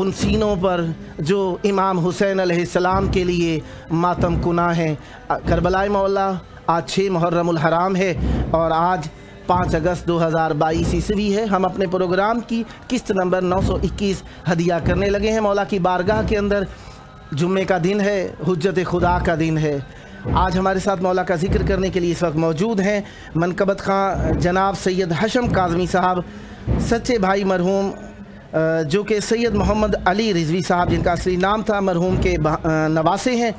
ان سینوں پر جو امام حسین علیہ السلام کے لیے ماتم کنا ہیں۔ کربلائے معلیٰ آج 6 محرم الحرام ہے اور آج 5 اگست 2022 عیسوی ہے۔ ہم اپنے پروگرام کی قسط نمبر 921 ہدیہ کرنے لگے ہیں مولا کی بارگاہ کے اندر۔ جمعے کا دن ہے، حجت خدا کا دن ہے۔ آج ہمارے ساتھ مولا کا ذکر کرنے کے لیے اس وقت موجود ہیں منقبت خان جناب سید حشم کاظمی صاحب، سچے بھائی مرحوم جو کہ سید محمد علی رضوی صاحب جن کا اصلی نام تھا، مرحوم کے نواسے ہیں،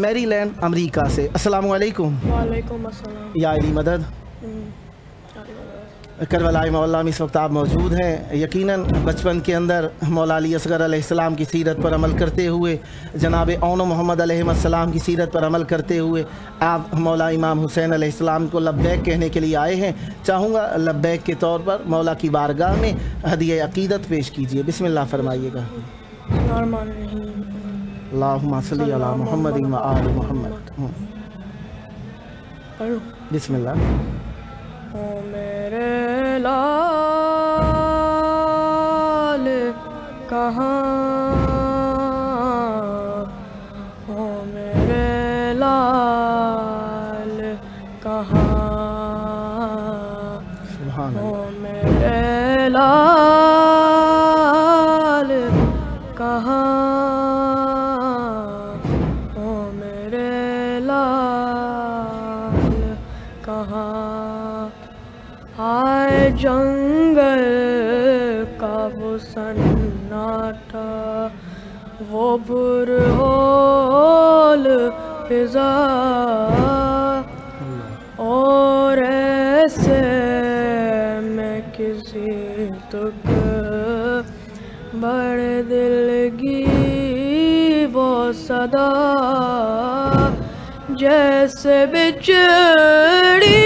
میری لینڈ امریکہ سے۔ السلام علیکم۔ وعلیکم السلام۔ یا علی مدد۔ کربلائے معلیٰ میں اس وقت آپ موجود ہیں۔ یقیناً بچپن کے اندر مولا علی اصغر علیہ السلام کی سیرت پر عمل کرتے ہوئے، جناب اون محمد علیہ السلام کی سیرت پر عمل کرتے ہوئے آپ مولا امام حسین علیہ السلام کو لبیک کہنے کے لیے آئے ہیں۔ چاہوں گا لبیک کے طور پر مولا کی بارگاہ میں ہدیہ عقیدت پیش کیجئے۔ بسم اللہ فرمائیے گا۔ الرحمن الرحیم۔ اللہم صلی علی محمد و آل محمد۔ پڑھو۔ بسم اللہ۔ او میرے لال کہاں، او میرے لال کہاں، سبحان او اللہ۔ میرے لال کہاں، او میرے لال کہاں، آئے جنگل کا وہ سناٹا، وہ پرہول فضا، اور ایسے میں کسی تک بڑے دل کی وہ صدا، جیسے بچھڑی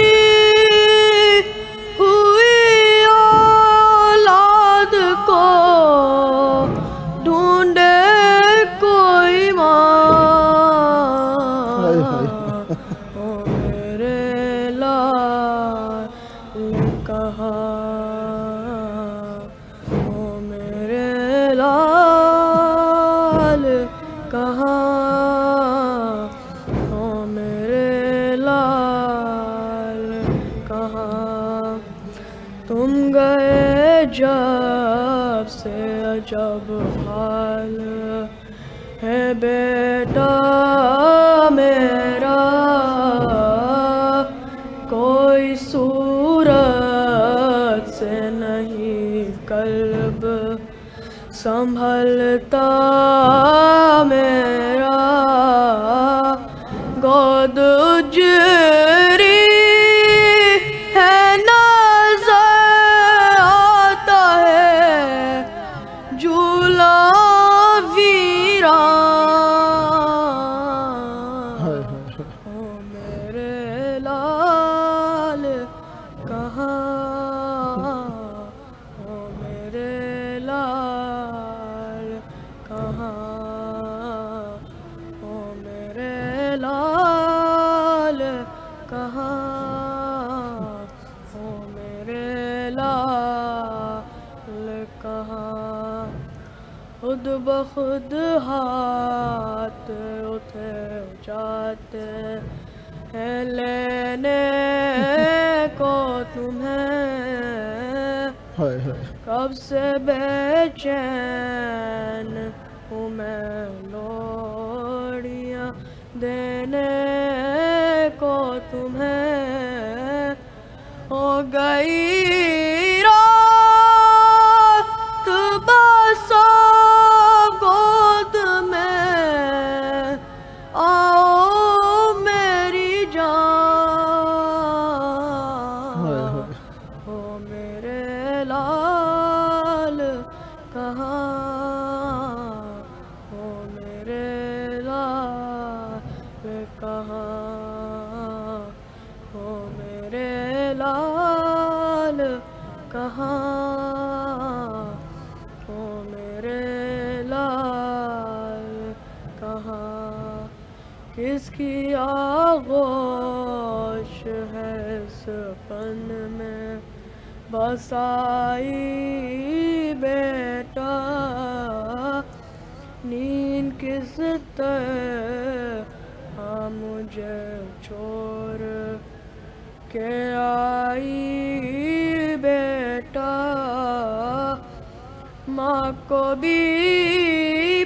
جب سے عجب حال ہے بیٹا میرا، کوئی صورت سے نہیں قلب سنبھلتا میرا، گود اجری خود بخود ہاتھ اٹھے جاتے ہیں لینے کو تمہیں، کب سے بے چین ہوں میں لوڑیاں دینے کو تمہیں، ہو گئی کس کی آغوش ہے سپن میں بسائی بیٹا، نیند کس طرح مجھے چھوڑ کے آئی بیٹا، ماں کو بھی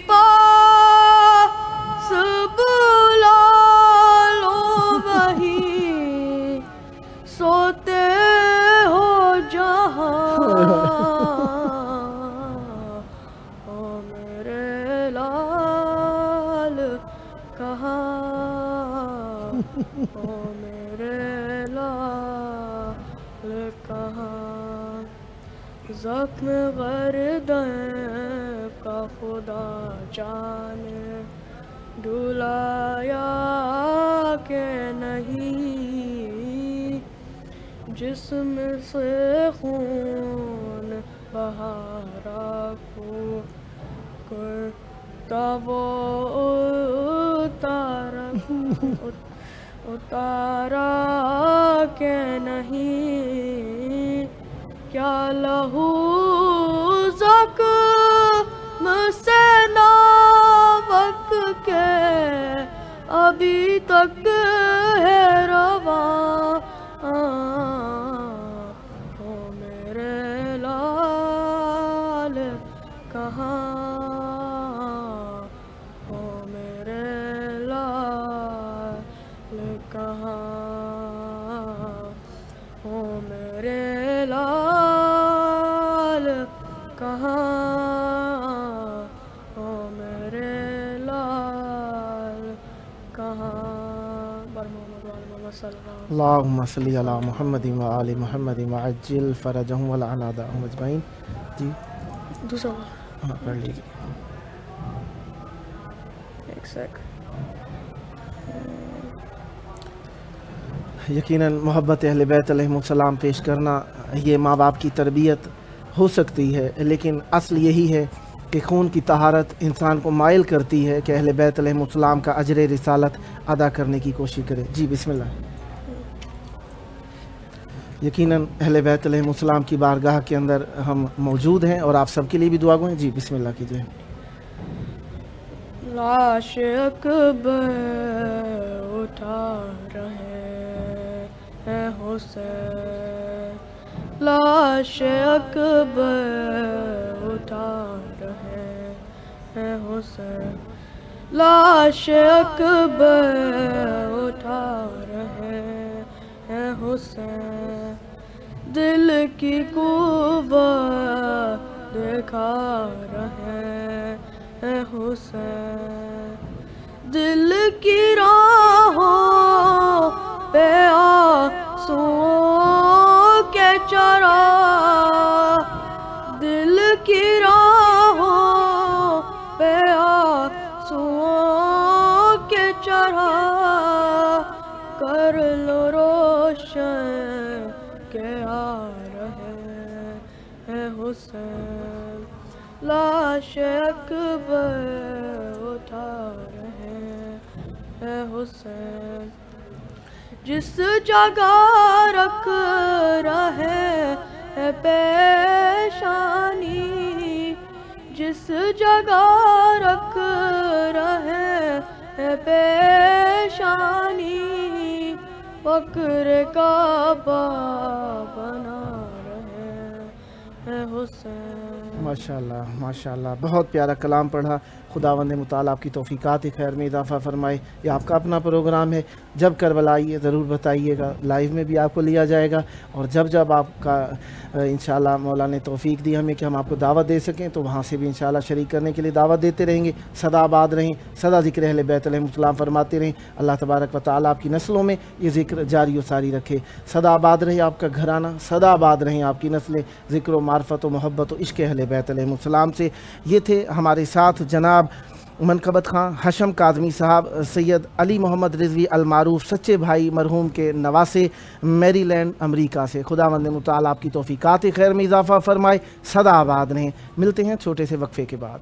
پاس بلا لو، وہیں سوتے ہو جہاں، او میرے لال کہاں، او میرے لال کہاں، زخم گردن کا خدا جانے ڈھلایا کہ نہیں، جسم سے خون بہا رکھو کرتا وہ اتارا کہ نہیں، کیا لہو زخم سے ناوک کے ابھی تک ہے رواں، او میرے لال کہاں، او میرے لال کہاں، او میرے لال کہاں، او میرے لال کہاں، بر محمد وآل محمد صلی اللہ علیہ وسلم۔ اللہم صلی علی محمد و آل محمد وعجل فرجہم ولعن اعداءہم اجمعین۔ جی دوسرا ہاں پڑھ لیجیے۔ ایک سیک۔ یقیناً محبت اہل بیت علیہم السلام پیش کرنا یہ ماں باپ کی تربیت ہو سکتی ہے، لیکن اصل یہی ہے کہ خون کی طہارت انسان کو مائل کرتی ہے کہ اہل بیت علیہم السلام کا اجر رسالت ادا کرنے کی کوشش کرے۔ جی بسم اللہ۔ یقیناً اہل بیت علیہم السلام کی بارگاہ کے اندر ہم موجود ہیں اور آپ سب کے لیے بھی دعا گو ہیں۔ جی بسم اللہ کیجیے۔ لاش اکبر اٹھا رہے ہیں حسین، لاش اکبر اٹھا رہے ہیں حسین، لاش اکبر اٹھا رہے ہیں حسین، دل کی قوت دکھا رہے ہیں حسین، دل کی راہوں پہ آنسوؤں کے چرا، دل کی راہوں پہ آنسوؤں کے چرا، کر لو روشن کہ آ رہے ہیں حسین، لاش اکبر اٹھا رہے ہیں حسین، جس جگہ رکھ رہے ہیں پیشانی، جس جگہ رکھ رہے ہیں پیشانی، فقر کعبہ بنا رہے ہیں حسین۔ ماشاءاللہ ماشاءاللہ، بہت پیارا کلام پڑھا۔ خداوند متعالی آپ کی توفیقات خیر میں اضافہ فرمائے۔ یہ آپ کا اپنا پروگرام ہے، جب کربلا آئیے ضرور بتائیے گا، لائیو میں بھی آپ کو لیا جائے گا، اور جب آپ کا انشاءاللہ مولا نے توفیق دی ہمیں کہ ہم آپ کو دعوت دے سکیں تو وہاں سے بھی انشاءاللہ شریک کرنے کے لیے دعوت دیتے رہیں گے۔ سدا آباد رہیں، سدا ذکر اہل بیت علیہم السلام فرماتے رہیں۔ اللہ تبارک و تعالیٰ آپ کی نسلوں میں یہ ذکر جاری و ساری رکھے۔ سدا آباد رہے آپ کا گھرانہ، سدا آباد رہیں آپ کی نسلیں ذکر و معرفت و محبت و عشق اہل بیت علیہم السلام سے۔ یہ تھے ہمارے ساتھ جناب منقبت خان ہاشم کاظمی صاحب، سید علی محمد رضوی المعروف سچے بھائی مرحوم کے نواسے، میری لینڈ امریکہ سے۔ خداوند متعالی آپ کی توفیقات خیر میں اضافہ فرمائے۔ سدا آباد رہیں۔ ملتے ہیں چھوٹے سے وقفے کے بعد۔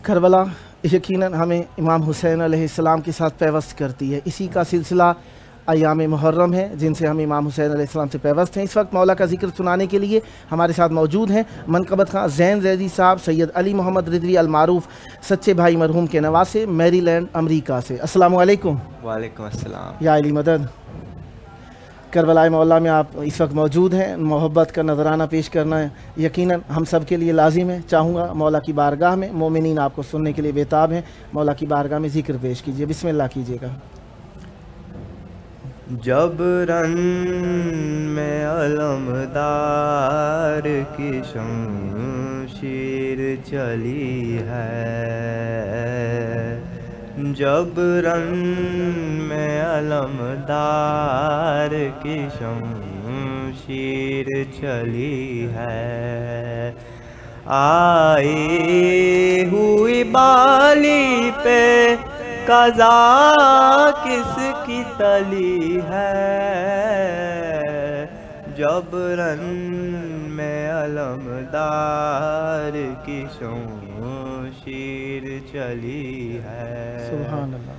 کربلا یقیناً ہمیں امام حسین علیہ السلام کے ساتھ پیوست کرتی ہے. اسی کا سلسلہ ایام محرم ہے جن سے ہم امام حسین علیہ السلام سے پیوست ہیں. اس وقت مولا کا ذکر سنانے کے لیے ہمارے ساتھ موجود ہیں منقبت خان زین زیدی صاحب سید علی محمد رضوی المعروف سچے بھائی مرحوم کے نواسے میری لینڈ امریکہ سے. السلام علیکم. وعلیکم السلام. یا علی مدد. کربلا مولا میں آپ اس وقت موجود ہیں. محبت کا نذرانہ پیش کرنا یقیناً ہم سب کے لیے لازم ہے. چاہوں گا مولا کی بارگاہ میں مومنین آپ کو سننے کے لیے بےتاب ہیں. مولا کی بارگاہ میں ذکر پیش کیجیے. بسم اللہ کیجیے گا. جب رن میں علمدار کی شمشیر چلی ہے، جب رن میں علمدار کی شمشیر چلی ہے، آئی ہوئی بالی پہ قضا کس کی تلی ہے، جب رن میں علمدار کی شمشیر چلی ہے. سبحان اللہ.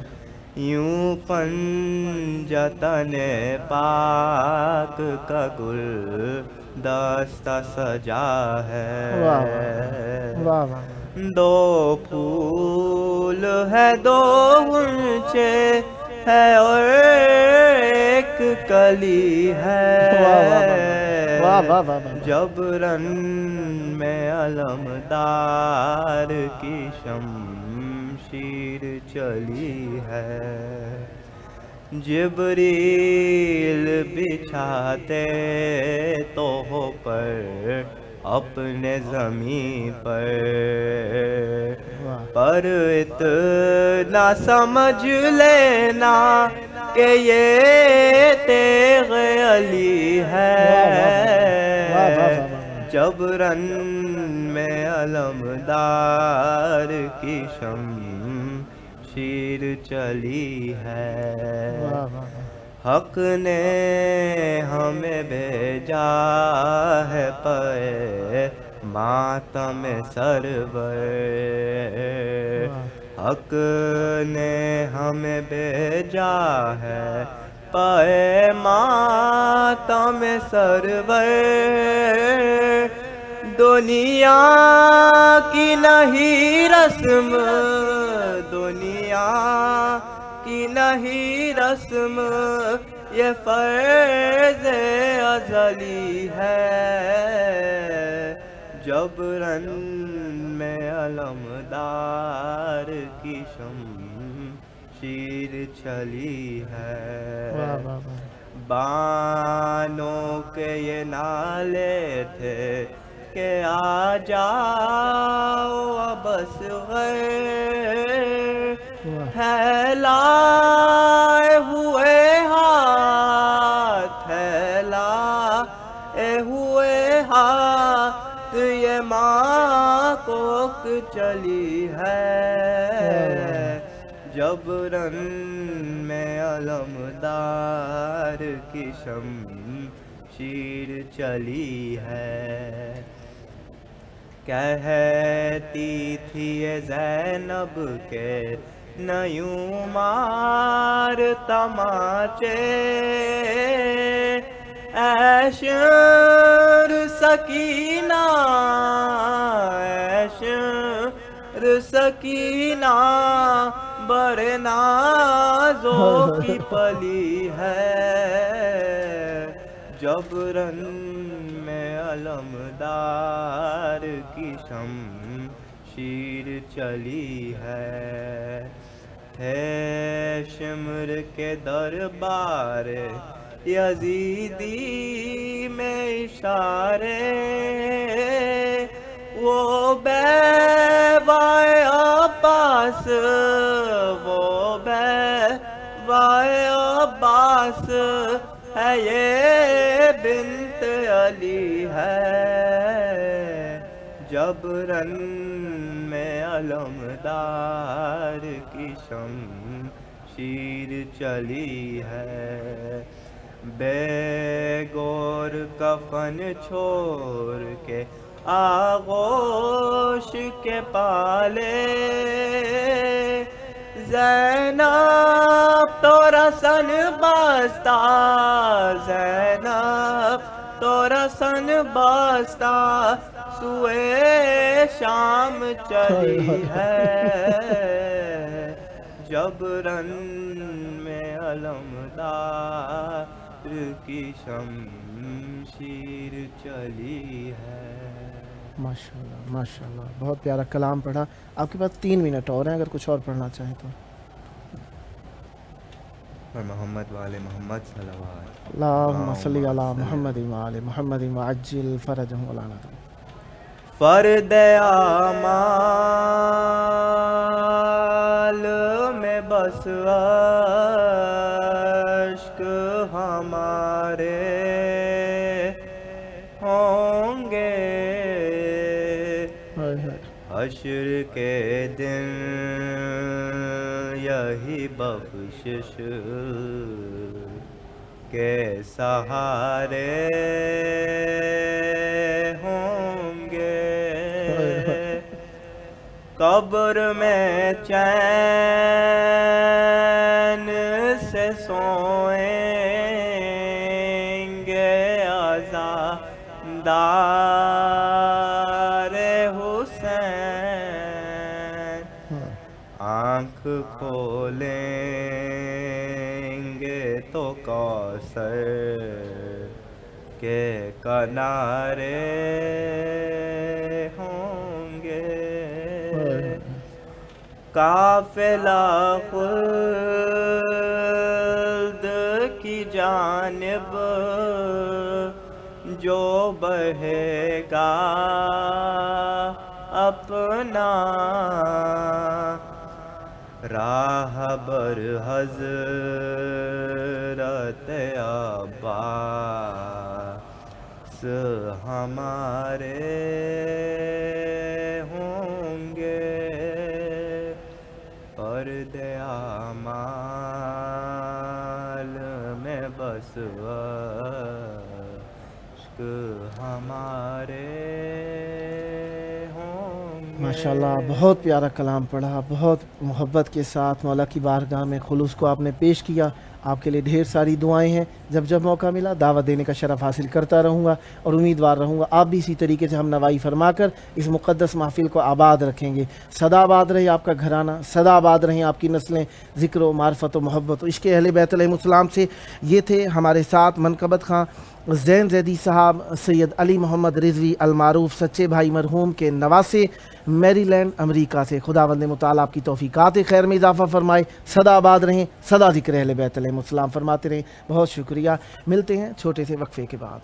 یوں پنجتن پاک کا گل دستہ سجا ہے، واہ واہ. دو پھول ہے دو غنچے ہے اور ایک کلی ہے، جب رن میں علمدار کی شمشیر چلی ہے. جبریل بچھاتے توحوں پر اپنے زمین پر اتنا سمجھ لینا کہ یہ تیغ علی ہے، جب رن میں علمدار کی شمشیر چلی ہے. حق نے ہمیں بھیجا ہے پے ماتم سرور، حق نے ہمیں بھیجا ہے پے ماتم سرور. دنیا کی نہیں رسم، دنیا کی نہیں رسم، یہ فرض ازلی ہے، جب رن میں علمدار کی شمشیر چلی ہے. بانوں کے یہ نالے تھے کہ آ جاؤ اب اصغر، پھیلائے ہوئے ہاتھ، پھیلائے ہوئے ہاتھ، یہ ماں کوک چلی ہے، جب رن میں علمدار کی شمشیر چلی ہے. کہتی تھی یہ زینب کے نیوں مار تماچے، اے شر سکینہ، اے شر سکینہ، بڑے نازوں کی پلی ہے، جب رن میں علمدار کی شمشیر چلی ہے. تھے شمر کے دربار یزیدی میں اشارے، وہ بیوائے عباس، وہ بیوائے عباس ہے، یہ بنت علی ہے، جب رن میں علمدار کی شمشیر چلی ہے. بے گور کفن چھوڑ کے آغوش کے پالے زینب تو رسن بستہ زینب تو رسن بستہ سوئے شام چلی ہے جبرن میں علمدار کی شمشیر چلی ہے۔ ماشاءاللہ ماشاءاللہ، بہت پیارا کلام پڑھا۔ آپ کے پاس 3 منٹ اور ہیں، اگر کچھ اور پڑھنا چاہیں تو۔ اور محمد والے محمد صلوات اللہم صلی علی محمد وآل محمد وعجل فرجہم ولعنتہم۔ فرد اعمال میں بس اشک ہمارے ہوں گے حشر کے دن یہی بخشش کے سہارے ہوں گے قبر میں چین سے سوئیں گے عزادار حسین آنکھ کھولیں گے تو کوثر کے کنارے ہوں گے قافلہ خلد کی جانب جو بہے گا اپنا راہبر حضرت عباس ہمارے ہوں گے فرد اعمال میں بس عشق ہمارے ہوں گے۔ ماشاءاللہ بہت پیارا کلام پڑھا، بہت محبت کے ساتھ مولا کی بارگاہ میں خلوص کو آپ نے پیش کیا۔ آپ کے لیے ڈھیر ساری دعائیں ہیں، جب جب موقع ملا دعوت دینے کا شرف حاصل کرتا رہوں گا اور امیدوار رہوں گا آپ بھی اسی طریقے سے ہم نوائی فرما کر اس مقدس محفل کو آباد رکھیں گے۔ سدا آباد رہے آپ کا گھرانہ، سدا آباد رہیں آپ کی نسلیں ذکر و معرفت و محبت و عشق اہل بیت علیہ السلام سے۔ یہ تھے ہمارے ساتھ منقبت خاں زین زیدی صاحب سید علی محمد رضوی المعروف سچے بھائی مرحوم کے نواسے میری لینڈ امریکہ سے۔ خداوند متعالی آپ کی توفیقات خیر میں اضافہ فرمائے، سدا آباد رہیں، سدا ذکر اہل بیت علیہ السلام فرماتے رہیں۔ بہت شکریہ، ملتے ہیں چھوٹے سے وقفے کے بعد۔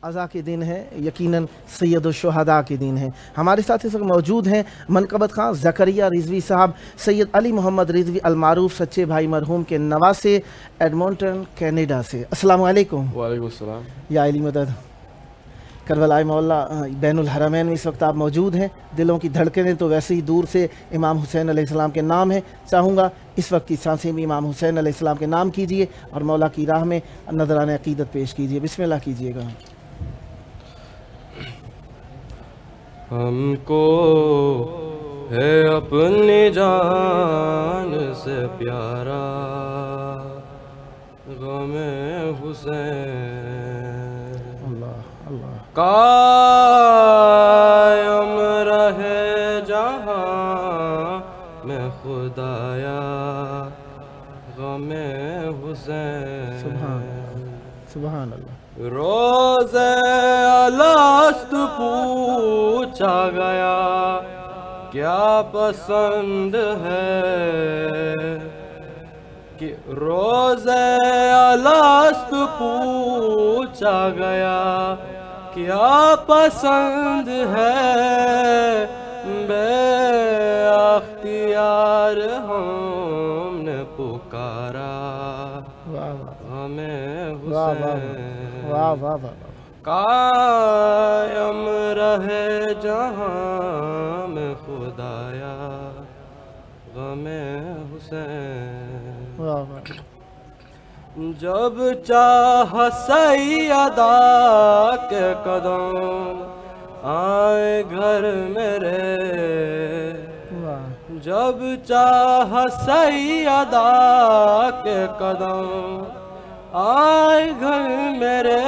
عزا کے دن ہے، یقیناً سید الشہداء کے دن ہے۔ ہمارے ساتھ اس وقت موجود ہیں منقبت خاں زکریا رضوی صاحب سید علی محمد رضوی المعروف سچے بھائی مرحوم کے نواسے ایڈمونٹن کینیڈا سے۔ السلام علیکم۔ وعلیکم السلام۔ یا علی مدد۔ کربلائے مولا بین الحرمین میں اس وقت آپ موجود ہیں، دلوں کی دھڑکنیں تو ویسے ہی دور سے امام حسین علیہ السلام کے نام ہیں۔ چاہوں گا اس وقت کی سانسیں بھی امام حسین علیہ السلام کے نام کیجئے اور مولا کی راہ میں نذران عقیدت پیش کیجئے۔ بسم اللہ کیجئے گا۔ ہم کو ہے اپنی جان سے پیارا غم حسین، اللہ اللہ قائم رہے جہاں میں خدایا غم حسین سبحان اللہ. روز الست پوچھا گیا کیا پسند ہے کہ روز الست پوچھا گیا کیا پسند ہے بے اختیار ہم نے پکارا ہمیں حسین واہ واہ واہ. قائم رہے جہاں میں خدایا غم حسین. واہ واہ. جب چاہ سیدہ کے قدم آئے گھر میرے جب چاہ سیدہ کے قدم آئے گھر میرے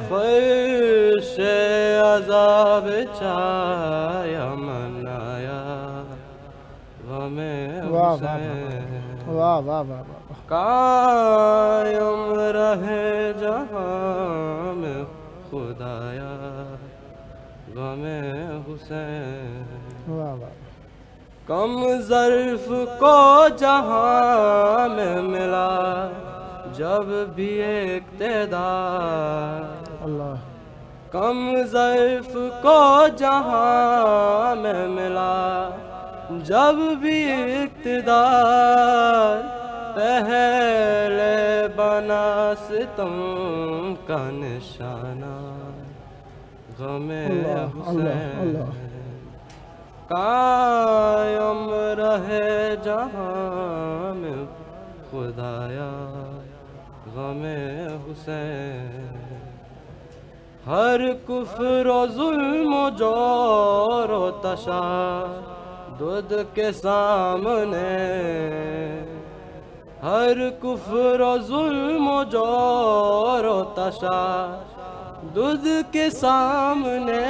فرش عذاب چایا منایا غم حسین. واہ واہ واہ. قائم رہے جہاں میں خدایا غم حسین. واہ واہ. کم ظرف کو جہاں میں ملا جب بھی اقتدار اللہ. کم ظرف کو جہاں میں ملا جب بھی اقتدار پہلے بنا ستم کا نشانہ غم حسین. قائم رہے جہاں میں خدایا غم حسین. ہر کفر و ظلم و جور و تشدد کے سامنے ہر کفر و ظلم و جور و تشدد کے سامنے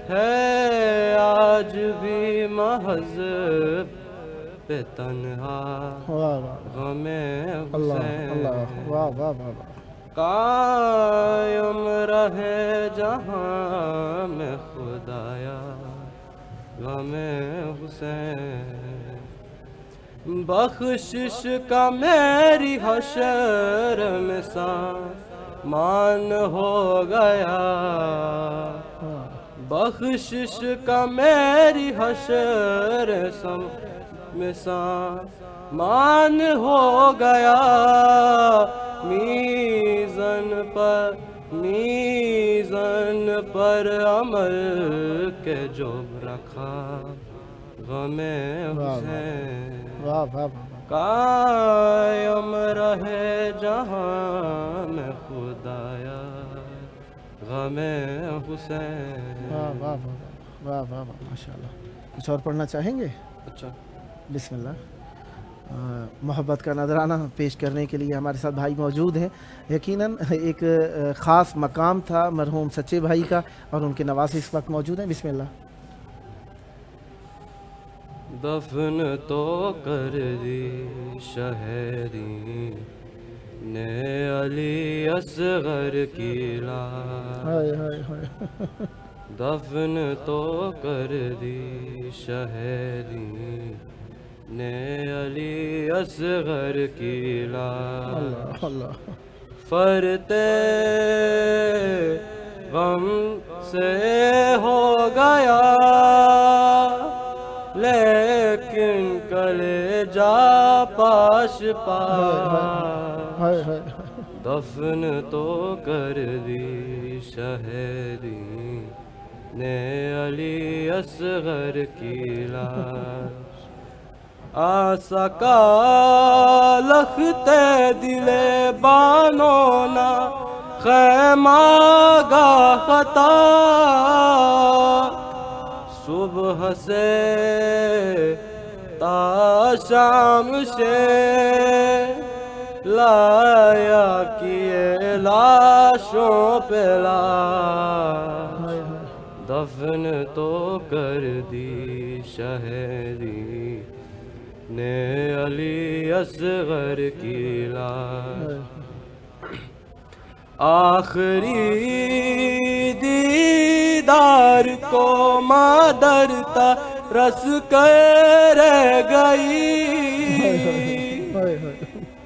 ہے آج بھی محض پہ تنہا غم حسین. واہ واہ واہ. قائم رہے جہاں میں خدایا غم حسین. بخشش کا میری حشر میں سامان ہو گیا بخشش کا میری حشر میں سامان ہو گیا میزن پر عمل کے جو رکھا غم حسین. قائم رہے جہاں میں خدایا غم حسین. واہ واہ واہ واہ واہ. ماشاء اللہ. کچھ اور پڑھنا چاہیں گے؟ اچھا بسم اللہ. محبت کا نذرانہ پیش کرنے کے لیے ہمارے ساتھ بھائی موجود ہیں. یقیناً ایک خاص مقام تھا مرحوم سچے بھائی کا اور ان کے نواسے اس وقت موجود ہیں. بسم اللہ. دفن تو کر دی شہری نے علی اصغر کی لاش دفن تو کر دی شہری نے علی اصغر کی لاش فرتے غم سے ہو گیا لیکن کلیجہ پاش پاش دفن تو کر دی شہری نے علی اصغر کی لاش آسکا لختے دلے بانونا خیمہ گاہ خطا صبح سے تا شام سے لایا کیے لاشوں پہ لاش دفن تو کر دی شہری نے علی اصغر کی لاش، آخری دیدار کو مادر ترس کر رہ گئی،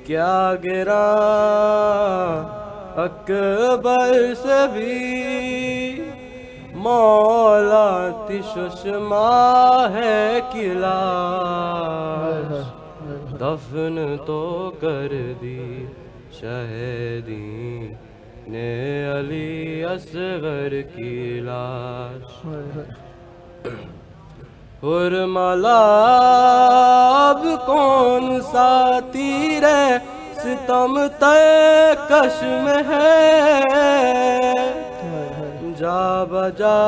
کیا گرا اکبر سے بھی مولا تششما ہے کی لاش، دفن تو کر دی شہیدی نے علی اصغر کی لاش، حرملا اب کون سا تیر ستم کش میں ہے، جا بجا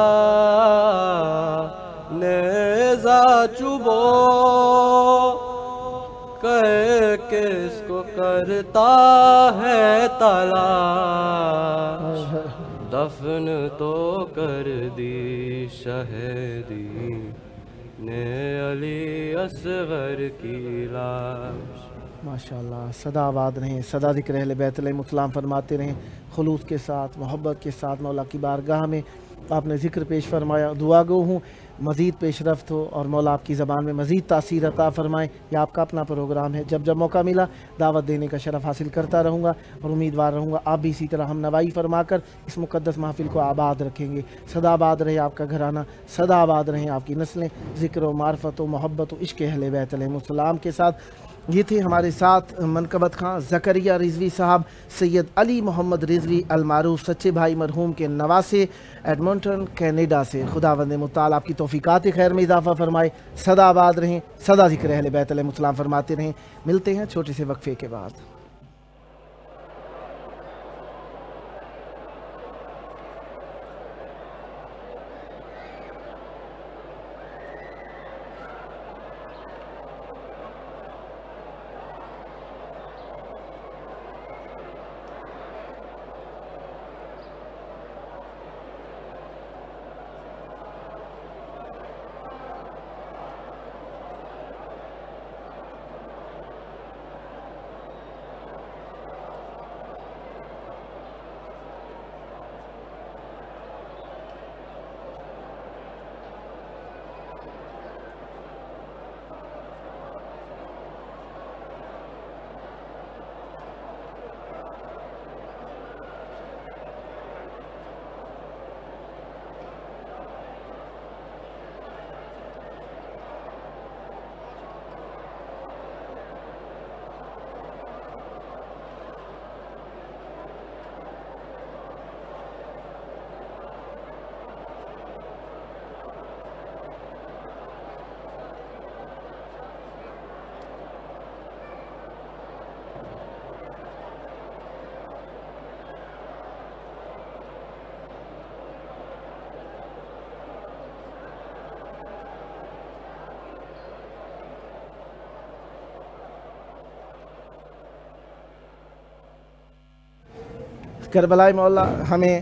نیزہ چبو کہ کس کو کرتا ہے تلاش، دفن تو کر دی شہیدی نے علی اصغر کی لاش۔ ماشاءاللہ، سدا آباد رہیں، سدا ذکر اہل بیت علیہم السلام فرماتے رہیں، خلوص کے ساتھ، محبت کے ساتھ مولا کی بارگاہ میں آپ نے ذکر پیش فرمایا۔ دعا گو ہوں مزید پیش رفت ہو اور مولا آپ کی زبان میں مزید تاثیر عطا فرمائیں۔ یہ آپ کا اپنا پروگرام ہے، جب جب موقع ملا دعوت دینے کا شرف حاصل کرتا رہوں گا اور امیدوار رہوں گا آپ بھی اسی طرح ہم نوائی فرما کر اس مقدس محفل کو آباد رکھیں گے۔ سدا آباد رہے آپ کا گھرانہ، سدا آباد رہیں آپ کی نسلیں، ذکر و معرفت و محبت و عشق اہل بیت علیہم السلام کے ساتھ۔ یہ تھے ہمارے ساتھ منقبت خان زکریا رضوی صاحب، سید علی محمد رضوی المعروف سچے بھائی مرحوم کے نواسے، ایڈمنٹن کینیڈا سے۔ خداوند متعال آپ کی توفیقات خیر میں اضافہ فرمائے، سدا آباد رہیں، سدا ذکر اہل بیت علیہم السلام فرماتے رہیں۔ ملتے ہیں چھوٹے سے وقفے کے بعد۔ کربلائے مولا ہمیں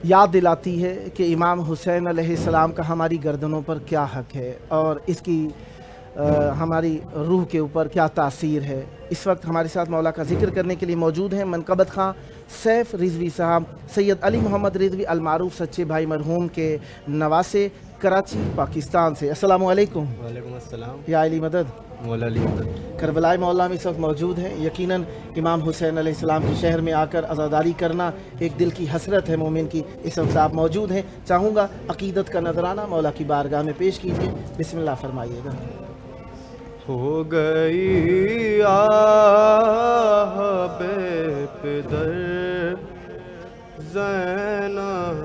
یاد دلاتی ہے کہ امام حسین علیہ السلام کا ہماری گردنوں پر کیا حق ہے اور اس کی ہماری روح کے اوپر کیا تاثیر ہے۔ اس وقت ہمارے ساتھ مولا کا ذکر کرنے کے لیے موجود ہیں منقبت خان سیف رضوی صاحب، سید علی محمد رضوی المعروف سچے بھائی مرحوم کے نواسے، کراچی پاکستان سے۔ السلام علیکم۔ وعلیکم السلام۔ یا علی مدد، مولا علی مدد۔ کربلائے مولا میں اس وقت موجود ہیں۔ یقیناً امام حسین علیہ السلام کے شہر میں آ کر عزاداری کرنا ایک دل کی حسرت ہے مومن کی۔ اس وقت آپ موجود ہیں، چاہوں گا عقیدت کا نذرانہ مولا کی بارگاہ میں پیش کیجیے، بسم اللہ فرمائیے گا۔ ہو گئی آہ بے پدر زینب،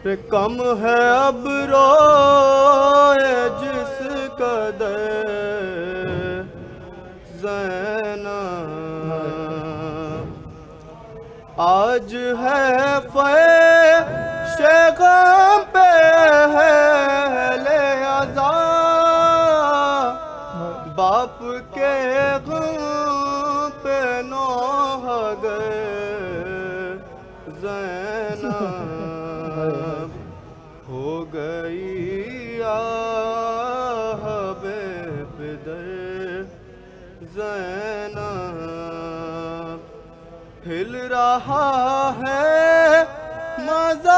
پہ کم ہے اب روئے جس قدر زینب، آج ہے فیش غم پہ اہل عزا، باپ کے غم پہ نوح گئے زینب۔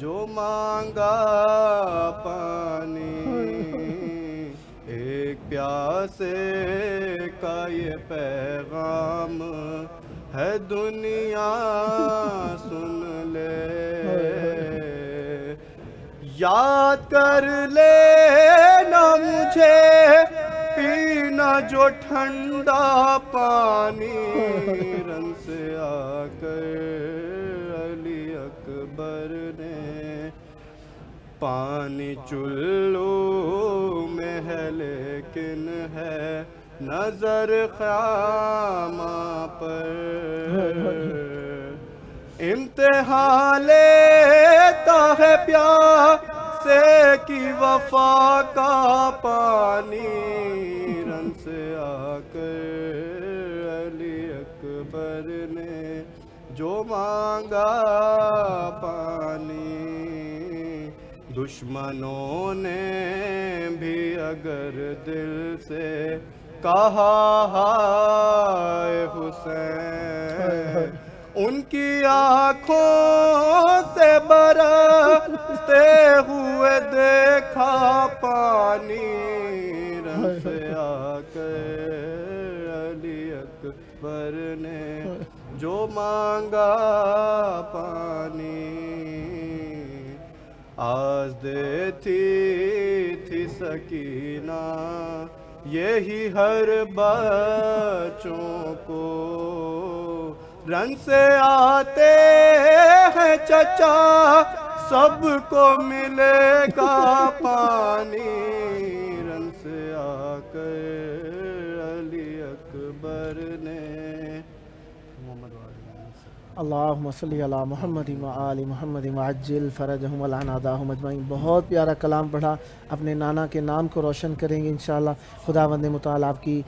جو مانگا پانی، ایک پیاسے کا یہ پیغام ہے دنیا سن لے، یاد کر لینا مجھے پینا جو ٹھنڈا پانی، رن سے آ کر علی اکبر نے پانی چلو میں ہے لیکن ہے نظر خامہ پر، امتحان لیتا ہے پیاسے کی وفا کا پانی، رن سے آ کر علی اکبر نے جو مانگا پانی، دشمنوں نے بھی اگر دل سے کہا ہائے حسین، ان کی آنکھوں سے برستے ہوئے دیکھا پانی، رن سے آ کر علی اکبر نے جو مانگا پانی، آز دیتی تھی سکینہ یہی ہر بچوں کو، رن سے آتے ہیں چچا سب کو ملے گا پانی، رن سے آ کر علی اکبر نے اللہم صلی علی محمد و آل محمد وعجل فرجہم ولعناداہم اجمعین۔ بہت پیارا کلام پڑھا، اپنے نانا کے نام کو روشن کریں گے انشاءاللہ۔ خداوند متعال آپ کی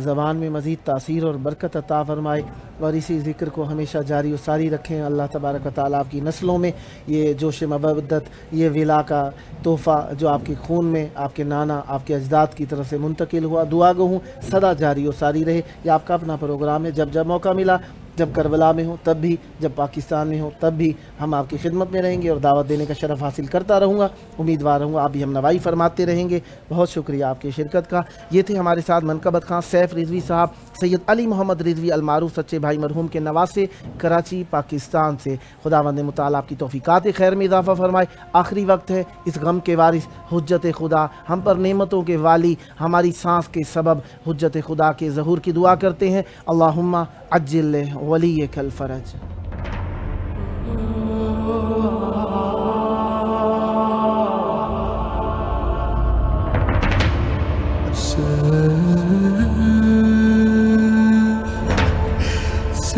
زبان میں مزید تاثیر اور برکت عطا فرمائے، اور اسی ذکر کو ہمیشہ جاری و ساری رکھیں۔ اللہ تبارک و تعالیٰ آپ کی نسلوں میں یہ جوش محبت، یہ ولا کا تحفہ جو آپ کے خون میں آپ کے نانا آپ کے اجداد کی طرف سے منتقل ہوا، دعا گو ہوں سدا جاری و ساری رہے۔ یہ آپ کا اپنا پروگرام ہے، جب موقع ملا، جب کربلا میں ہوں تب بھی، جب پاکستان میں ہوں تب بھی ہم آپ کی خدمت میں رہیں گے اور دعوت دینے کا شرف حاصل کرتا رہوں گا۔ امیدوار رہوں گا آپ بھی ہم نوائی فرماتے رہیں گے۔ بہت شکریہ آپ کی شرکت کا۔ یہ تھے ہمارے ساتھ منقبت خان سیف رضوی صاحب، سید علی محمد رضوی المعروف سچے بھائی مرحوم کے نواسے، کراچی پاکستان سے۔ خداوند متعال آپ کی توفیقات خیر میں اضافہ فرمائے۔ آخری وقت ہے، اس غم کے وارث حجت خدا، ہم پر نعمتوں کے والی، ہماری سانس کے سبب حجت خدا کے ظہور کی دعا کرتے ہیں۔ اللہم عجل ولیک الفرج۔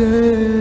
Say